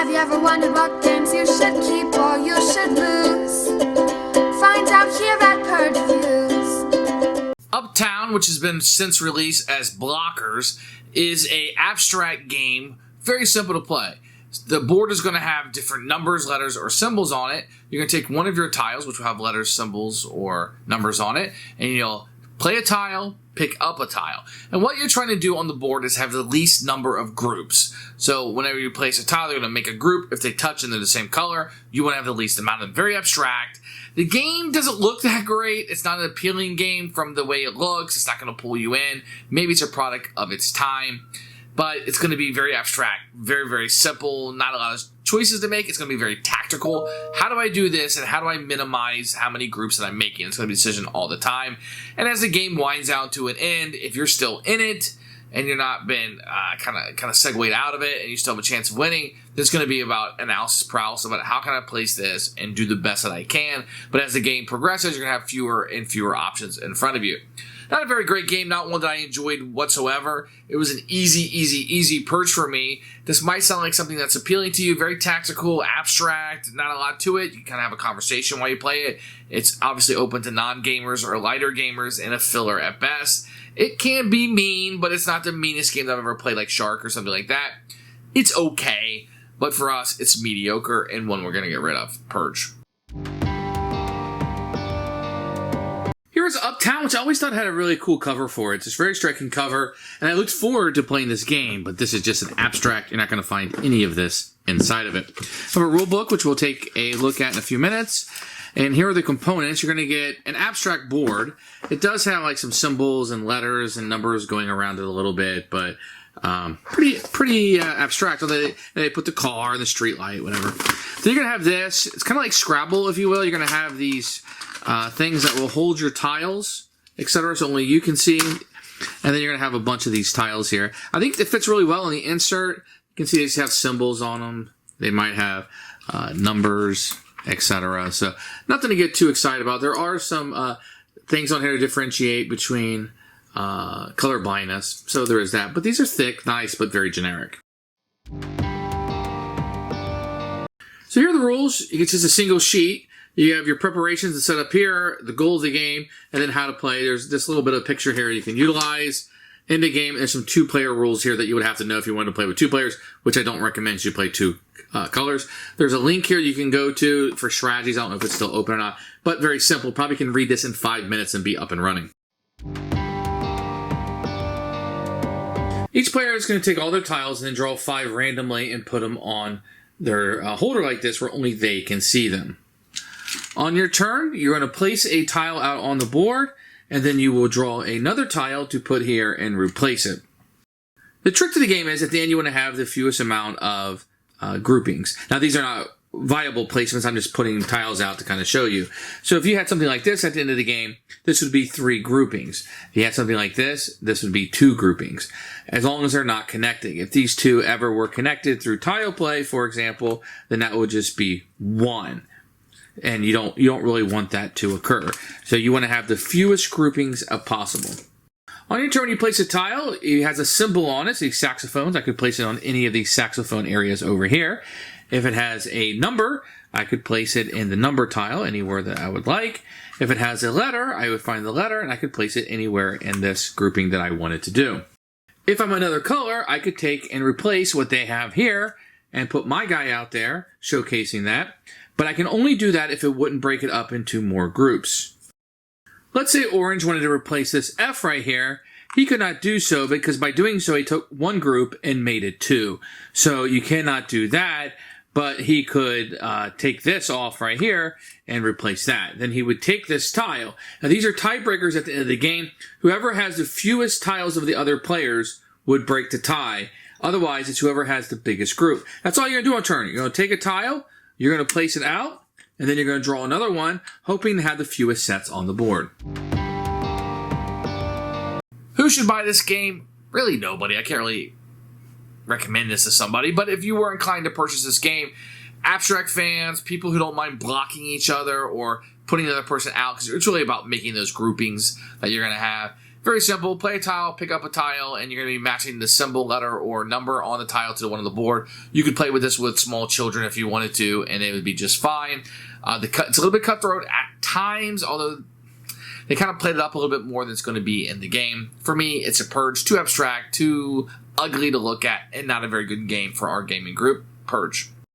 Have you ever wondered what games you should keep or you should lose? Find out here at Purge Reviews. Uptown, which has been since released as Blockers, is a abstract game, very simple to play. The board is going to have different numbers, letters, or symbols on it. You're going to take one of your tiles, which will have letters, symbols, or numbers on it, and you'll play a tile, pick up a tile. And what you're trying to do on the board is have the least number of groups. So whenever you place a tile, they're going to make a group. If they touch and they're the same color, you want to have the least amount of them. Very abstract. The game doesn't look that great. It's not an appealing game from the way it looks. It's not going to pull you in. Maybe it's a product of its time. But it's going to be very abstract, very, very simple, not a lot of choices to make. It's going to be very tactical. How do I do this, and how do I minimize how many groups that I'm making? It's going to be a decision all the time. And as the game winds out to an end, if you're still in it and you're not been kind of segued out of it and you still have a chance of winning, there's going to be about analysis paralysis about how can I place this and do the best that I can. But as the game progresses, you're going to have fewer and fewer options in front of you. Not a very great game, not one that I enjoyed whatsoever. It was an easy Purge for me. This might sound like something that's appealing to you, very tactical, abstract, not a lot to it. You kind of have a conversation while you play it. It's obviously open to non-gamers or lighter gamers and a filler at best. It can be mean, but it's not the meanest game that I've ever played, like Shark or something like that. It's okay, but for us, it's mediocre and one we're going to get rid of. Purge. Here's Uptown, which I always thought had a really cool cover for it. It's a very striking cover, and I looked forward to playing this game, but this is just an abstract. You're not going to find any of this inside of it. I have a rule book, which we'll take a look at in a few minutes. And here are the components. You're going to get an abstract board. It does have like some symbols and letters and numbers going around it a little bit, but pretty abstract. They put the car and the street light, whatever. Then you're going to have this. It's kind of like Scrabble, if you will. You're going to have these things that will hold your tiles, etc. So only you can see. And then you're going to have a bunch of these tiles here. I think it fits really well in the insert. You can see they just have symbols on them. They might have numbers, etc. So nothing to get too excited about. There are some things on here to differentiate between color blindness. So there is that. But these are thick, nice, but very generic. So here are the rules. It's just a single sheet. You have your preparations to set up here, the goal of the game, and then how to play. There's this little bit of picture here you can utilize in the game. There's some two-player rules here that you would have to know if you wanted to play with two players, which I don't recommend you play two colors. There's a link here you can go to for strategies. I don't know if it's still open or not, but very simple. Probably can read this in 5 minutes and be up and running. Each player is going to take all their tiles and then draw 5 randomly and put them on their holder like this where only they can see them. On your turn, you're going to place a tile out on the board, and then you will draw another tile to put here and replace it. The trick to the game is at the end you want to have the fewest amount of groupings. Now these are not viable placements, I'm just putting tiles out to kind of show you. So if you had something like this at the end of the game, this would be 3 groupings. If you had something like this, this would be 2 groupings, as long as they're not connecting. If these two ever were connected through tile play, for example, then that would just be 1. And you don't really want that to occur. So you want to have the fewest groupings possible. On your turn, you place a tile. It has a symbol on it, so these saxophones. I could place it on any of these saxophone areas over here. If it has a number, I could place it in the number tile anywhere that I would like. If it has a letter, I would find the letter, and I could place it anywhere in this grouping that I wanted to do. If I'm another color, I could take and replace what they have here and put my guy out there, showcasing that. But I can only do that if it wouldn't break it up into more groups. Let's say Orange wanted to replace this F right here. He could not do so because by doing so, he took one group and made it 2. So you cannot do that, but he could take this off right here and replace that. Then he would take this tile. Now these are tiebreakers at the end of the game. Whoever has the fewest tiles of the other players would break the tie. Otherwise, it's whoever has the biggest group. That's all you're going to do on turn. You're going to take a tile. You're going to place it out, and then you're going to draw another one, hoping to have the fewest sets on the board. Who should buy this game? Really nobody. I can't really recommend this to somebody, but if you were inclined to purchase this game, abstract fans, people who don't mind blocking each other or putting the other person out, because it's really about making those groupings that you're going to have. Very simple. Play a tile, pick up a tile, and you're going to be matching the symbol, letter, or number on the tile to the one on the board. You could play with this with small children if you wanted to, and it would be just fine. It's a little bit cutthroat at times, although they kind of played it up a little bit more than it's going to be in the game. For me, it's a Purge. Too abstract, too ugly to look at, and not a very good game for our gaming group. Purge.